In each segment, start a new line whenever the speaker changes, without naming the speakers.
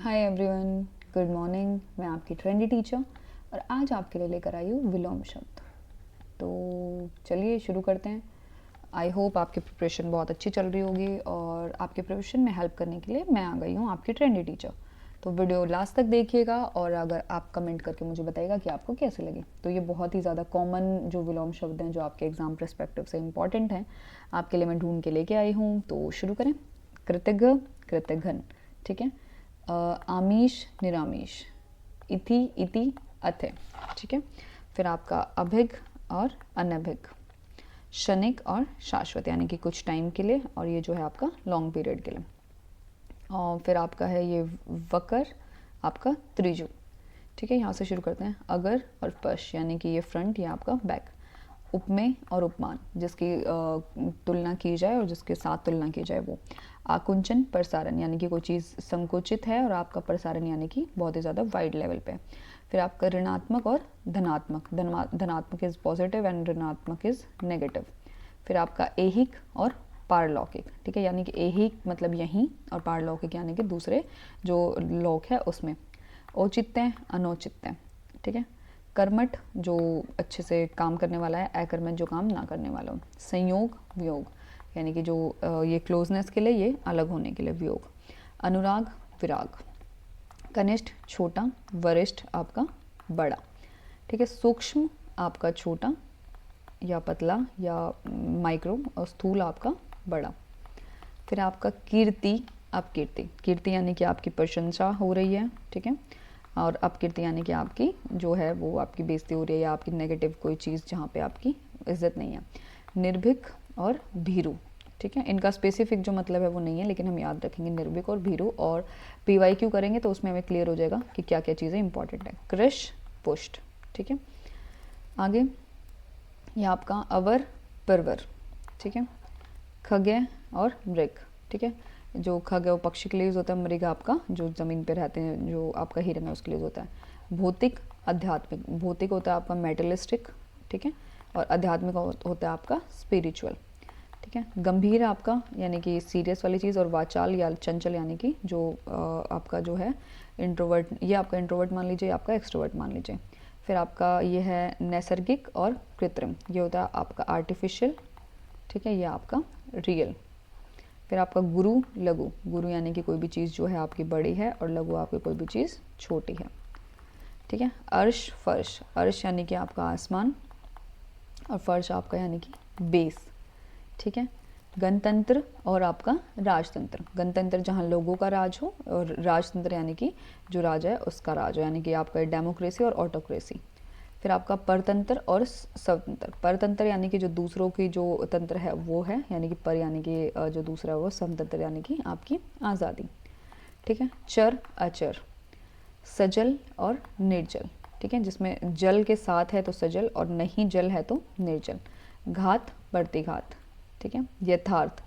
Hi everyone, good morning. मैं आपकी trendy teacher और आज आपके लिए लेकर आई हूँ विलोम शब्द। तो चलिए शुरू करते हैं। आई होप आपकी प्रिपरेशन बहुत अच्छी चल रही होगी और आपके प्रिपरेशन में हेल्प करने के लिए मैं आ गई हूँ आपकी ट्रेंडी टीचर। तो वीडियो लास्ट तक देखिएगा और अगर आप कमेंट करके मुझे बताइएगा कि आपको कैसे लगे। तो ये बहुत ही ज़्यादा कॉमन जो विलोम शब्द हैं जो आपके एग्ज़ाम परस्पेक्टिव से इम्पॉर्टेंट हैं, आपके लिए मैं ढूंढ के लेके आई हूँ। तो शुरू करें। कृतज्ञ, कृतघ्न, ठीक है। आमीश, निरामीश, इति, इति, अथे, ठीक है। फिर आपका अभिग और अनभिग, क्षणिक और शाश्वत यानी कि कुछ टाइम के लिए, और ये जो है आपका लॉन्ग पीरियड के लिए। और फिर आपका है ये वकर, आपका त्रिजु, ठीक है। यहाँ से शुरू करते हैं। अगर और पश यानी कि ये फ्रंट, ये आपका बैक। उपमेय और उपमान, जिसकी तुलना की जाए और जिसके साथ तुलना की जाए वो। आकुंचन, प्रसारण यानी कि कोई चीज़ संकुचित है और आपका प्रसारण यानी कि बहुत ही ज़्यादा वाइड लेवल पे। फिर आपका ऋणात्मक और धनात्मक, धनात्मक इज़ पॉजिटिव एंड ऋणात्मक इज़ नेगेटिव। फिर आपका ऐहिक और पारलौकिक, ठीक है, यानी कि ऐहिक मतलब यहीं और पारलौकिक यानी कि दूसरे जो लोक है उसमें। औचित्य, अनौचित्य, ठीक है। कर्मठ जो अच्छे से काम करने वाला है, अकर्मठ जो काम ना करने वाला हो। संयोग, वियोग यानी कि जो ये क्लोजनेस के लिए, ये अलग होने के लिए वियोग। अनुराग, विराग। कनिष्ठ छोटा, वरिष्ठ आपका बड़ा, ठीक है। सूक्ष्म आपका छोटा या पतला या माइक्रो, और स्थूल आपका बड़ा। फिर आपका कीर्ति, अपकीर्ति। कीर्ति यानी कि आपकी प्रशंसा हो रही है, ठीक है। और अपकीर्ति यानी कि आपकी जो है वो आपकी बेइज्जती हो रही है या आपकी नेगेटिव कोई चीज़ जहाँ पे आपकी इज्जत नहीं है। निर्भीक और भीरू, ठीक है। इनका स्पेसिफिक जो मतलब है वो नहीं है, लेकिन हम याद रखेंगे निर्भीक और भीरू, और PYQ करेंगे तो उसमें हमें क्लियर हो जाएगा कि क्या क्या चीज़ें इंपॉर्टेंट है। कृश, पुष्ट, ठीक है। आगे ये आपका अवर, परवर, ठीक है। खगे और मृग, ठीक है। जो खग है वो पक्षी के लिए यूज़ होता है, मृग आपका जो ज़मीन पे रहते हैं, जो आपका हिरन है उसके लिए यूज़ होता है। भौतिक, आध्यात्मिक। भौतिक होता है आपका मेटलिस्टिक, ठीक है, और आध्यात्मिक होता है आपका स्पिरिचुअल, ठीक है। गंभीर आपका यानी कि सीरियस वाली चीज़, और वाचाल या चंचल यानी कि जो आपका जो है इंट्रोवर्ट, ये आपका इंट्रोवर्ट मान लीजिए, आपका एक्सट्रोवर्ट मान लीजिए। फिर आपका ये है नैसर्गिक और कृत्रिम, ये होता है आपका आर्टिफिशियल, ठीक है, ये आपका रियल। फिर आपका गुरु, लघु। गुरु यानी कि कोई भी चीज़ जो है आपकी बड़ी है, और लघु आपकी कोई भी चीज़ छोटी है, ठीक है। अर्श, फर्श। अर्श यानी कि आपका आसमान, और फर्श आपका यानी कि बेस, ठीक है। गणतंत्र और आपका राजतंत्र। गणतंत्र जहाँ लोगों का राज हो, और राजतंत्र यानी कि जो राजा है उसका राज हो, यानी कि आपका डेमोक्रेसी और ऑटोक्रेसी। फिर आपका परतंत्र और स्वतंत्र। परतंत्र यानी कि जो दूसरों की जो तंत्र है वो है, यानी कि पर यानी कि जो दूसरा है वो। स्वतंत्र यानी कि आपकी आज़ादी, ठीक है। चर, अचर। सजल और निर्जल, ठीक है, जिसमें जल के साथ है तो सजल और नहीं जल है तो निर्जल। घात, प्रतिघात, ठीक है। यथार्थ,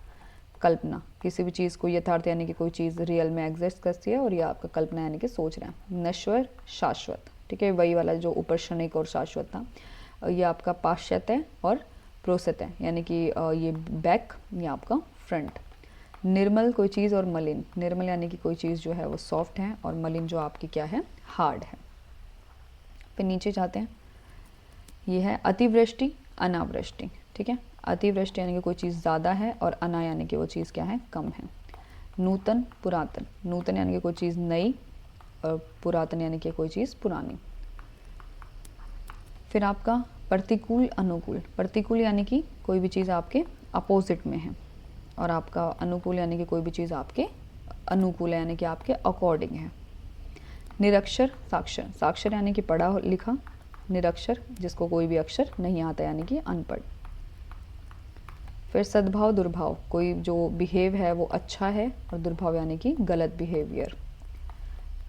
कल्पना। किसी भी चीज़ को यथार्थ यानी कि कोई चीज़ रियल में एग्जिस्ट करती है, और ये आपका कल्पना यानी कि सोच रहे हैं। नश्वर, शाश्वत, ठीक है, वही वाला जो ऊपर क्षणिक और शाश्वत था। ये आपका पाश्चात्य और प्रोसत्य यानी कि ये बैक, ये आपका फ्रंट। निर्मल कोई चीज़ और मलिन। निर्मल यानी कि कोई चीज़ जो है वो सॉफ्ट है, और मलिन जो आपकी क्या है, हार्ड है। फिर नीचे जाते हैं। ये है अतिवृष्टि, अनावृष्टि, ठीक है। अतिवृष्टि यानी कि कोई चीज़ ज़्यादा है, और अना यानी कि वो चीज़ क्या है, कम है। नूतन, पुरातन। नूतन यानी कि कोई चीज़ नई, और पुरातन यानी कि कोई चीज़ पुरानी। फिर आपका प्रतिकूल, अनुकूल। प्रतिकूल यानी कि कोई भी चीज़ आपके अपोजिट में है, और आपका अनुकूल यानी कि कोई भी चीज़ आपके अनुकूल है, यानी कि आपके अकॉर्डिंग है। निरक्षर, साक्षर। साक्षर यानी कि पढ़ा लिखा, निरक्षर जिसको कोई भी अक्षर नहीं आता यानी कि अनपढ़। फिर सद्भाव, दुर्भाव। कोई जो बिहेव है वो अच्छा है, और दुर्भाव यानी कि गलत बिहेवियर।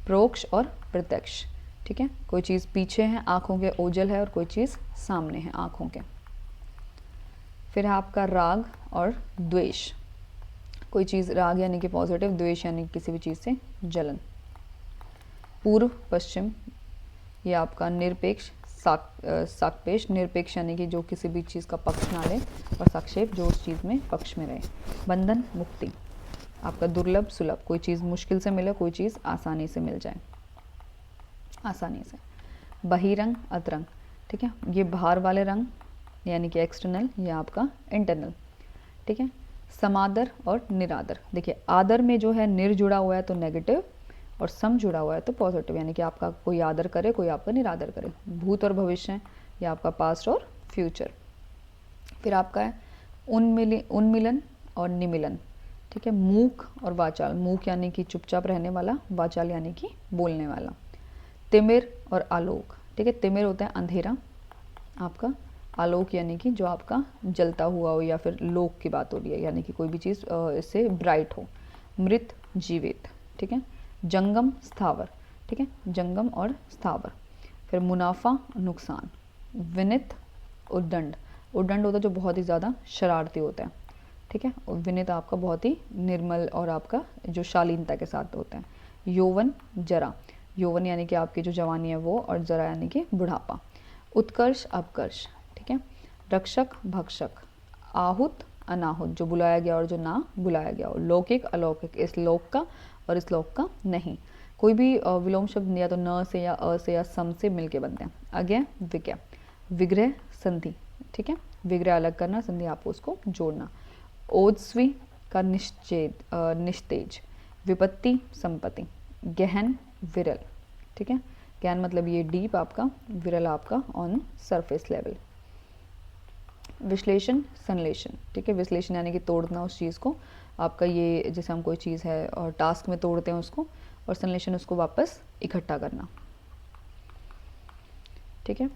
प्रोक्ष और प्रत्यक्ष, ठीक है, कोई चीज़ पीछे है, आँखों के ओझल है, और कोई चीज़ सामने है, आँखों के। फिर है आपका राग और द्वेष। कोई चीज़ राग यानी कि पॉजिटिव, द्वेष यानी कि किसी भी चीज़ से जलन। पूर्व, पश्चिम, ये आपका निरपेक्ष, सापेक्ष। निरपेक्ष यानी कि जो किसी भी चीज़ का पक्ष ना ले, और सापेक्ष जो उस चीज़ में पक्ष में रहे। बंधन, मुक्ति। आपका दुर्लभ सुलभ, कोई चीज़ मुश्किल से मिले, कोई चीज़ आसानी से मिल जाए, आसानी से। बहिरंग अतरंग, ठीक है, ये बाहर वाले रंग यानी कि एक्सटर्नल, ये आपका इंटरनल, ठीक है। समादर और निरादर, देखिए आदर में जो है निर जुड़ा हुआ है तो नेगेटिव, और सम जुड़ा हुआ है तो पॉजिटिव, यानी कि आपका कोई आदर करे, कोई आपका निरादर करे। भूत और भविष्य है, ये आपका पास्ट और फ्यूचर। फिर आपका है उन्मिलन और निमिलन, ठीक है। मूक और वाचाल, मूक यानी कि चुपचाप रहने वाला, वाचाल यानी कि बोलने वाला। तिमिर और आलोक, ठीक है, तिमिर होता है अंधेरा आपका, आलोक यानी कि जो आपका जलता हुआ हो, या फिर लोक की बात हो रही है, यानी कि कोई भी चीज़ इससे ब्राइट हो। मृत जीवित, ठीक है। जंगम स्थावर, ठीक है, जंगम और स्थावर। फिर मुनाफा नुकसान। विनित उद्दंड, उद्दंड होता है जो बहुत ही ज़्यादा शरारती होता है, ठीक है। और विनित आपका बहुत ही निर्मल और आपका जो शालीनता के साथ होता है। यौवन जरा, यौवन यानी कि आपकी जो जवानी है वो, और जरा यानी कि बुढ़ापा। उत्कर्ष अपकर्ष, ठीक है। रक्षक भक्षक। आहूत अनाहुत, जो बुलाया गया और जो ना बुलाया गया हो। लौकिक अलौकिक, इस लोक का और इस लोक का नहीं। कोई भी विलोम शब्द या तो न से या अ से या सम से मिलके बनते हैं। अज्ञ विज्ञ। विग्रह संधि, ठीक है, विग्रह अलग करना, संधि आपको उसको जोड़ना। ओजस्वी का निस्तेज। विपत्ति संपत्ति। गहन विरल, ठीक है, गहन मतलब ये डीप आपका, विरल आपका ऑन सरफेस लेवल। विश्लेषण संश्लेषण, ठीक है, विश्लेषण यानी कि तोड़ना उस चीज़ को, आपका ये जैसे हम कोई चीज़ है और टास्क में तोड़ते हैं उसको, और संश्लेषण उसको वापस इकट्ठा करना, ठीक है।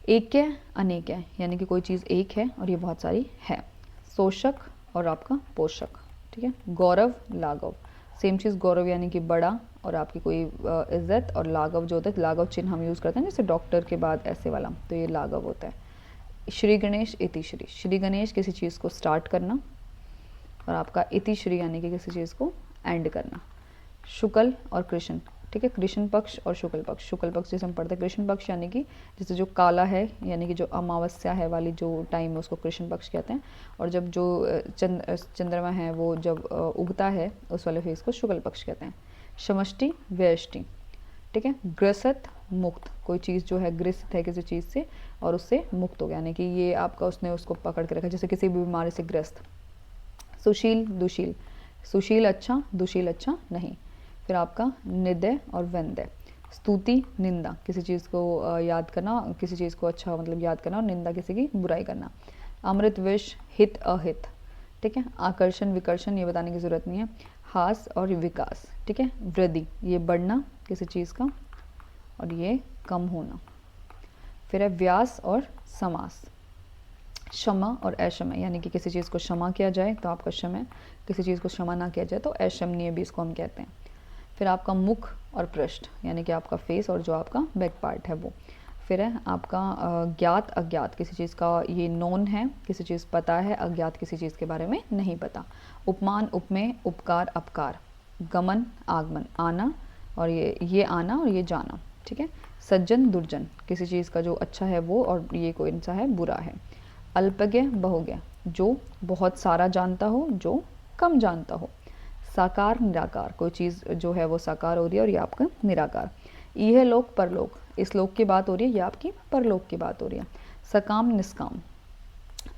ऐक्य अनेक्य, यानी कि कोई चीज़ एक है और ये बहुत सारी है। शोषक और आपका पोषक, ठीक है। गौरव लाघव, सेम चीज़, गौरव यानी कि बड़ा और आपकी कोई इज्जत, और लाघव जो होता है, लाघव चिन्ह हम यूज़ करते हैं जैसे डॉक्टर के बाद ऐसे वाला, तो ये लाघव होता है। श्री गणेश इति श्री, श्री गणेश किसी चीज़ को स्टार्ट करना, और आपका इति श्री यानी कि किसी चीज़ को एंड करना। शुक्ल और कृष्ण, ठीक है, कृष्ण पक्ष और शुक्ल पक्ष। शुक्ल पक्ष जैसे हम पढ़ते हैं, कृष्ण पक्ष यानी कि जैसे जो काला है, यानी कि जो अमावस्या है वाली जो टाइम है उसको कृष्ण पक्ष कहते हैं, और जब जो चंद्रमा है वो जब उगता है उस वाले फेज को शुक्ल पक्ष कहते हैं। समष्टि व्यष्टि, ठीक है। ग्रसित मुक्त, कोई चीज़ जो है ग्रसित है किसी चीज़ से और उससे मुक्त हो गया, यानी कि ये आपका उसने उसको पकड़ के रखा, जैसे किसी भी बीमारी से ग्रस्त। सुशील दुशील, सुशील अच्छा, दुशील अच्छा नहीं। फिर आपका निदय और व्यंदय। स्तुति निंदा, किसी चीज़ को याद करना, किसी चीज़ को अच्छा मतलब याद करना, और निंदा किसी की बुराई करना। अमृत विष, हित अहित, ठीक है। आकर्षण विकर्षण ये बताने की ज़रूरत नहीं है। हास और विकास, ठीक है। वृद्धि, ये बढ़ना किसी चीज़ का, और ये कम होना। फिर है व्यास और समास। क्षमा और अक्षम्य, यानी कि किसी चीज़ को क्षमा किया जाए तो आपका क्षम्य, किसी चीज़ को क्षमा ना किया जाए तो अक्षम्य भी इसको हम कहते हैं। फिर आपका मुख और पृष्ठ, यानी कि आपका फेस और जो आपका बैक पार्ट है वो। फिर है आपका ज्ञात अज्ञात, किसी चीज़ का ये नोन है, किसी चीज़ पता है, अज्ञात किसी चीज़ के बारे में नहीं पता। उपमान उपमेय, उपकार अपकार। गमन आगमन, आना, और ये आना और ये जाना, ठीक है। सज्जन दुर्जन, किसी चीज़ का जो अच्छा है वो, और ये कोई सा है बुरा है। अल्पज्ञ बहुज्ञ, जो बहुत सारा जानता हो, जो कम जानता हो। साकार निराकार, कोई चीज़ जो है वो साकार हो रही है और ये आपका निराकार। यह लोक परलोक, इस लोक की बात हो रही है, ये आपकी परलोक की बात हो रही है। सकाम निष्काम।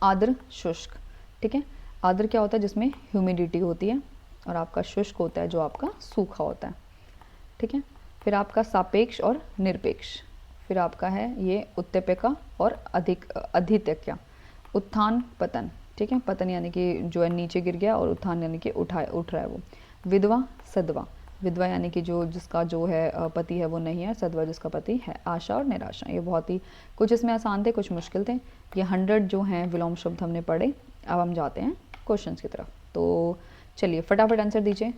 आर्द्र शुष्क, ठीक है। आर्द्र क्या होता है, जिसमें ह्यूमिडिटी होती है, और आपका शुष्क होता है जो आपका सूखा होता है, ठीक है। फिर आपका सापेक्ष और निरपेक्ष। फिर आपका है ये उत्तेपका और अधित्यक्या। उत्थान पतन, ठीक है, पतन यानी कि जो है नीचे गिर गया, और उत्थान यानी कि उठ रहा है वो। विधवा सदवा, विधवा यानी कि जो जिसका जो है पति है वो नहीं है, सदवा जिसका पति है। आशा और निराशा, ये बहुत ही कुछ इसमें आसान थे, कुछ मुश्किल थे। ये 100 जो हैं विलोम शब्द हमने पढ़े। अब हम जाते हैं क्वेश्चंस की तरफ, तो चलिए फटाफट आंसर दीजिए।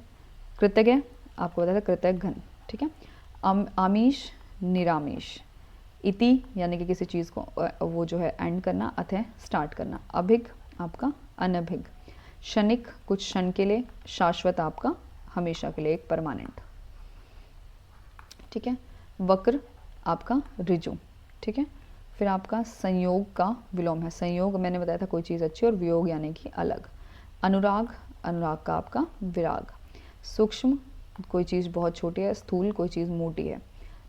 कृतज्ञ, आपको बताया था कृतज्ञ घन, ठीक है। आमीश निरामीश। इति यानी कि किसी चीज़ को वो जो है एंड करना, अतः स्टार्ट करना। अभिग आपका अनभिग। क्षणिक कुछ क्षण के लिए, शाश्वत आपका हमेशा के लिए, एक परमानेंट, ठीक है। वक्र आपका ऋजु, ठीक है। फिर आपका संयोग का विलोम है, संयोग मैंने बताया था कोई चीज़ अच्छी, और वियोग यानी कि अलग। अनुराग अनुराग का आपका विराग। सूक्ष्म कोई चीज़ बहुत छोटी है, स्थूल कोई चीज़ मोटी है।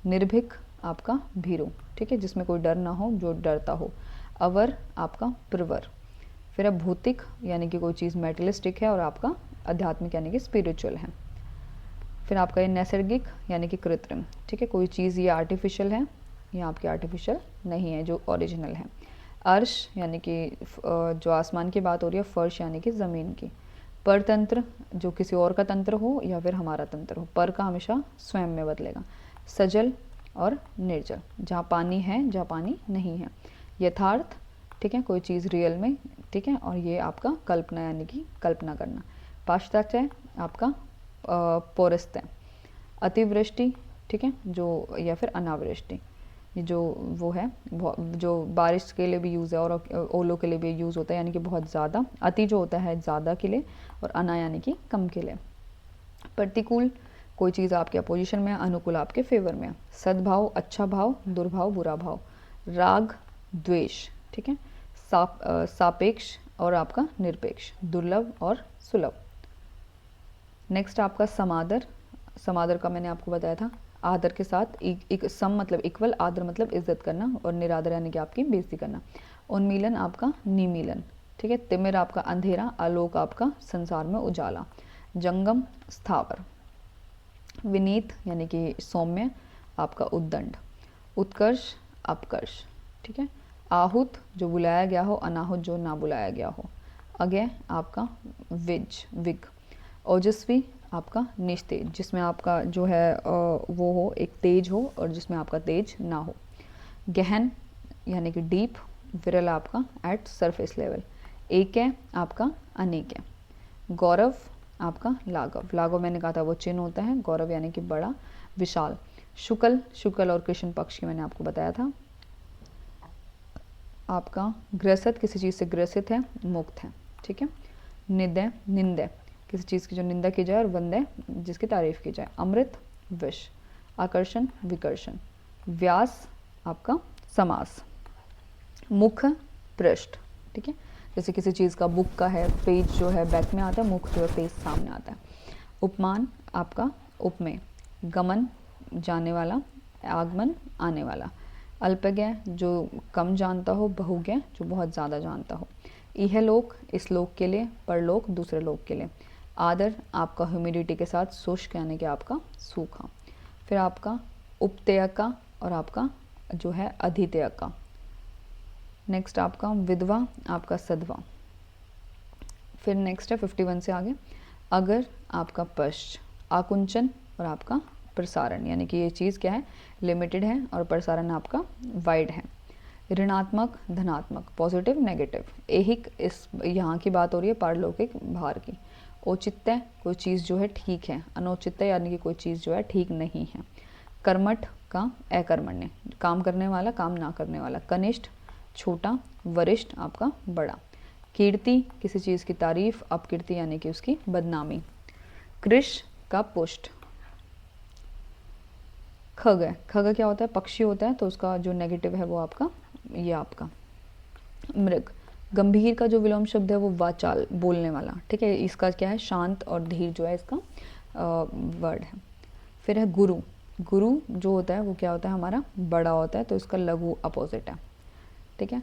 निर्भीक आपका भीरू, ठीक है, जिसमें कोई डर ना हो, जो डरता हो। अवर आपका प्रवर। फिर अब भौतिक यानी कि कोई चीज़ मेटलिस्टिक है, और आपका आध्यात्मिक यानी कि स्पिरिचुअल है। फिर आपका ये नैसर्गिक यानी कि कृत्रिम, ठीक है, कोई चीज़ ये आर्टिफिशियल है, ये आपकी आर्टिफिशियल नहीं है, जो ओरिजिनल है। अर्श यानी कि जो आसमान की बात हो रही है, फर्श यानी कि ज़मीन की। परतंत्र जो किसी और का तंत्र हो या फिर हमारा तंत्र हो, पर का हमेशा स्वयं में बदलेगा। सजल और निर्जल, जहाँ पानी है जहाँ पानी नहीं है। यथार्थ, ठीक है, कोई चीज़ रियल में, ठीक है, और ये आपका कल्पना यानी कि कल्पना करना। पाश्चात्य आपका पौरस्त्य। अतिवृष्टि, ठीक है, जो या फिर अनावृष्टि, ये जो वो है जो बारिश के लिए भी यूज़ है और ओलों के लिए भी यूज़ होता है, यानी कि बहुत ज़्यादा। अति जो होता है ज़्यादा के लिए, और अना यानी कि कम के लिए। प्रतिकूल कोई चीज़ आपके अपोजिशन में है, अनुकूल आपके फेवर में है। सद्भाव अच्छा भाव, दुर्भाव बुरा भाव। राग द्वेष, ठीक है, सापेक्ष और आपका निरपेक्ष। दुर्लभ और सुलभ। नेक्स्ट आपका समादर। समादर का मैंने आपको बताया था, आदर के साथ एक सम मतलब इक्वल, आदर मतलब इज्जत करना, और निरादर यानी कि आपकी बेइज्जती करना। उन्मीलन आपका निमीलन, ठीक है। तिमिर आपका अंधेरा, आलोक आपका संसार में उजाला। जंगम स्थावर। विनीत यानी कि सौम्य, आपका उद्दंड। उत्कर्ष अपकर्ष, ठीक है। आहूत जो बुलाया गया हो, अनाहुत जो ना बुलाया गया हो। अज्ञ आपका विग। ओजस्वी आपका निस्तेज, जिसमें आपका जो है वो हो, एक तेज हो, और जिसमें आपका तेज ना हो। गहन यानी कि डीप। विरल आपका एट सरफेस लेवल। एक है आपका अनेक है। गौरव आपका लाघव। लाघव मैंने कहा था वो चिन्ह होता है, गौरव यानी कि बड़ा विशाल। शुक्ल और कृष्ण पक्ष की मैंने आपको बताया था। आपका ग्रसित किसी चीज़ से ग्रसित है, मुक्त है, ठीक है। निंदय निंदय किसी चीज़ की जो निंदा की जाए, और वंदय जिसकी तारीफ की जाए। अमृत विष। आकर्षण विकर्षण। व्यास आपका समास। मुख पृष्ठ, ठीक है, जैसे किसी चीज़ का बुक का है, पेज जो है बैक में आता है, मुख जो है पेज सामने आता है। उपमान आपका उपमेय। गमन जाने वाला, आगमन आने वाला। अल्पज्ञ जो कम जानता हो, बहुज्ञ जो बहुत ज़्यादा जानता हो। इहलोक इस लोक के लिए, परलोक दूसरे लोक के लिए। आदर आपका ह्यूमिडिटी के साथ शुष्क यानी कि आपका सूखा। फिर आपका उपत्यका और आपका जो है अधित्यका। नेक्स्ट आपका विधवा, आपका सधवा। फिर नेक्स्ट है 51 से आगे। अगर आपका पश्च। आकुंचन और आपका प्रसारण, यानी कि ये चीज़ क्या है, लिमिटेड है, और प्रसारण आपका वाइड है। ऋणात्मक धनात्मक, पॉजिटिव नेगेटिव। ऐहिक इस यहाँ की बात हो रही है, पारलौकिक बाहर की। औचित्य कोई चीज़ जो है ठीक है, अनौचित्य यानी कि कोई चीज़ जो है ठीक नहीं है। कर्मठ का अकर्मण्य, काम करने वाला काम ना करने वाला। कनिष्ठ छोटा, वरिष्ठ आपका बड़ा। कीर्ति किसी चीज़ की तारीफ, अपकीर्ति यानी कि उसकी बदनामी। कृष का पुष्ट। खग है, खग क्या होता है, पक्षी होता है, तो उसका जो नेगेटिव है वो आपका ये आपका मृग। गंभीर का जो विलोम शब्द है वो वाचाल, बोलने वाला, ठीक है। इसका क्या है, शांत और धीर जो है इसका वर्ड है। फिर है गुरु। गुरु जो होता है वो क्या होता है, हमारा बड़ा होता है, तो इसका लघु अपोजिट है, ठीक है।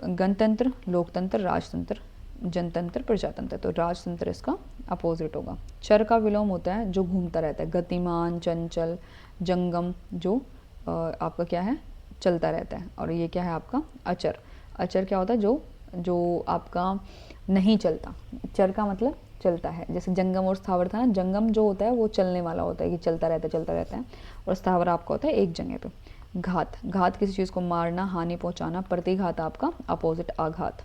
गणतंत्र लोकतंत्र, राजतंत्र जनतंत्र प्रजातंत्र, तो राजतंत्र इसका अपोजिट होगा। चर का विलोम होता है जो घूमता रहता है, गतिमान चंचल। जंगम जो आपका क्या है, चलता रहता है। और ये क्या है आपका अचर। अचर क्या होता है, जो आपका नहीं चलता। चर का मतलब चलता है, जैसे जंगम और स्थावर था ना, जंगम जो होता है वो चलने वाला होता है, कि चलता रहता है, और स्थावर आपका होता है एक जगह पे। घात, घात किसी चीज़ को मारना, हानि पहुंचाना। प्रतिघात आपका अपोजिट आघात।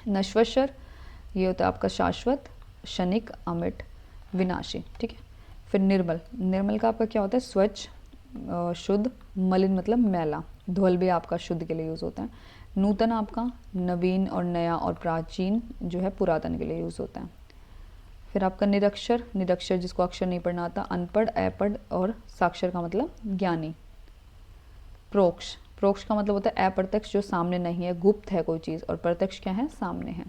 नश्वश्वर ये होता है आपका शाश्वत, क्षणिक, अमिट, विनाशी, ठीक है। फिर निर्मल, निर्मल का आपका क्या होता है, स्वच्छ, शुद्ध। मलिन मतलब मैला। ध्वल भी आपका शुद्ध के लिए यूज़ होता है। नूतन आपका नवीन और नया, और प्राचीन जो है पुरातन के लिए यूज़ होता है। फिर आपका निरक्षर, निरक्षर जिसको अक्षर नहीं पढ़ना आता। अनपढ़, अपढ़, और साक्षर का मतलब ज्ञानी। प्रोक्ष, प्रोक्ष का मतलब होता है अप्रत्यक्ष, जो सामने नहीं है, गुप्त है कोई चीज़, और प्रत्यक्ष क्या है, सामने है।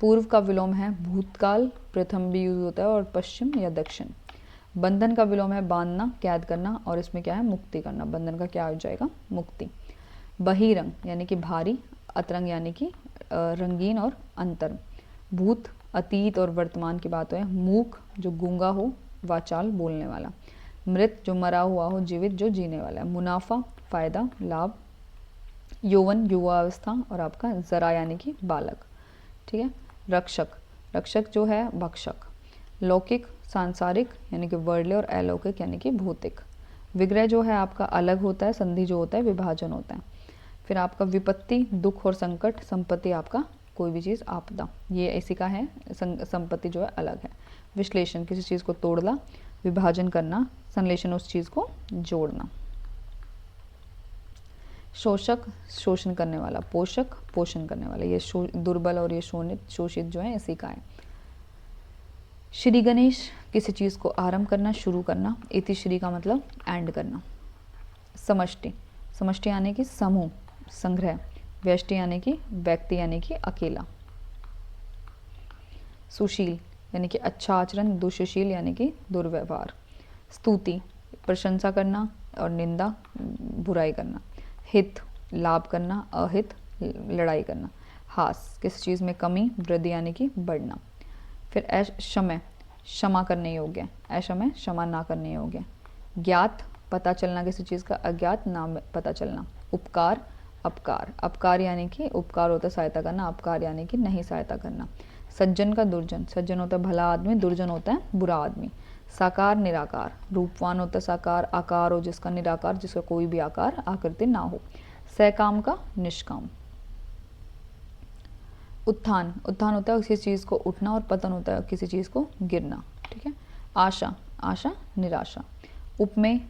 पूर्व का विलोम है भूतकाल, प्रथम भी यूज होता है, और पश्चिम या दक्षिण। बंधन का विलोम है बांधना, कैद करना, और इसमें क्या है, मुक्ति करना। बंधन का क्या हो जाएगा, मुक्ति। बहिरंग यानी कि भारी, अतरंग यानी कि रंगीन और अंतर। भूत अतीत और वर्तमान की बात है। मूक जो गूंगा हो, वाचाल बोलने वाला। मृत जो मरा हुआ हो, जीवित जो जीने वाला है। मुनाफा फायदा, लाभ। यौवन युवावस्था, और आपका जरा यानी कि बालक, ठीक है। रक्षक, रक्षक जो है भक्षक। लौकिक सांसारिक यानी कि वर्ल्डली, और अलौकिक यानी कि भौतिक। विग्रह जो है आपका अलग होता है, संधि जो होता है विभाजन होता है। फिर आपका विपत्ति दुख और संकट, संपत्ति आपका कोई भी चीज़, आपदा, ये इसी का है। संपत्ति जो है अलग है। विश्लेषण किसी चीज़ को तोड़ना, विभाजन करना, संश्लेषण उस चीज़ को जोड़ना। शोषक शोषण करने वाला, पोषक पोषण करने वाला। ये दुर्बल और ये शोषित जो है इसी का है। श्री गणेश किसी चीज़ को आरंभ करना, शुरू करना। इति श्री का मतलब एंड करना। समष्टि, समष्टि यानी कि समूह, संग्रह। व्यष्टि यानी कि व्यक्ति यानी कि अकेला। सुशील यानी कि अच्छा आचरण, दुष्शील यानी कि दुर्व्यवहार। स्तुति प्रशंसा करना, और निंदा बुराई करना। हित लाभ करना, अहित लड़ाई करना। हास किसी चीज़ में कमी, वृद्धि यानी कि बढ़ना। फिर अक्षम्य क्षमा करने योग्य, अक्षम्य क्षमा ना करने योग्य। ज्ञात पता चलना किसी चीज़ का, अज्ञात ना पता चलना। उपकार अपकार, अपकार यानी कि उपकार होता है सहायता करना, अपकार यानी कि नहीं सहायता करना। सज्जन का दुर्जन, सज्जन होता है भला आदमी, दुर्जन होता है बुरा आदमी। साकार निराकार, रूपवान होता है साकार, आकार हो जिसका, निराकार जिसका कोई भी आकार आकृति ना हो। सकाम का निष्काम। उत्थान, उत्थान होता है किसी चीज़ को उठना, और पतन होता है किसी चीज़ को गिरना, ठीक है। आशा, आशा निराशा। उपमेय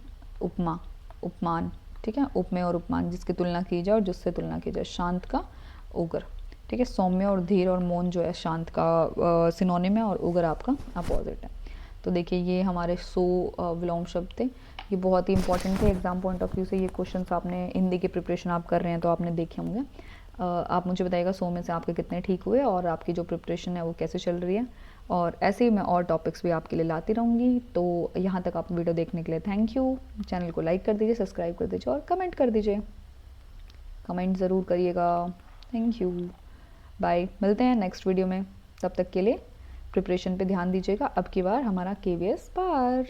उपमा, उपमान, ठीक है। उपमेय और उपमान जिसकी तुलना की जाए और जिससे तुलना की जाए। शांत का उग्र, ठीक है। सौम्य और धीर और मौन जो है शांत का सिनोनिम है, और उग्र आपका अपोजिट है। तो देखिए ये हमारे 100 विलोम शब्द थे। ये बहुत ही इंपॉर्टेंट थे एग्जाम पॉइंट ऑफ व्यू से। ये क्वेश्चंस आपने हिंदी की प्रिपरेशन आप कर रहे हैं तो आपने देखे होंगे। आप मुझे बताइएगा 100 में से आपके कितने ठीक हुए, और आपकी जो प्रिपरेशन है वो कैसे चल रही है। और ऐसे ही मैं और टॉपिक्स भी आपके लिए लाती रहूँगी। तो यहाँ तक आप वीडियो देखने के लिए थैंक यू। चैनल को लाइक कर दीजिए, सब्सक्राइब कर दीजिए, और कमेंट कर दीजिए। कमेंट ज़रूर करिएगा। Thank you, bye. मिलते हैं नेक्स्ट वीडियो में। तब तक के लिए प्रिपरेशन पे ध्यान दीजिएगा। अब की बार हमारा KVS पार।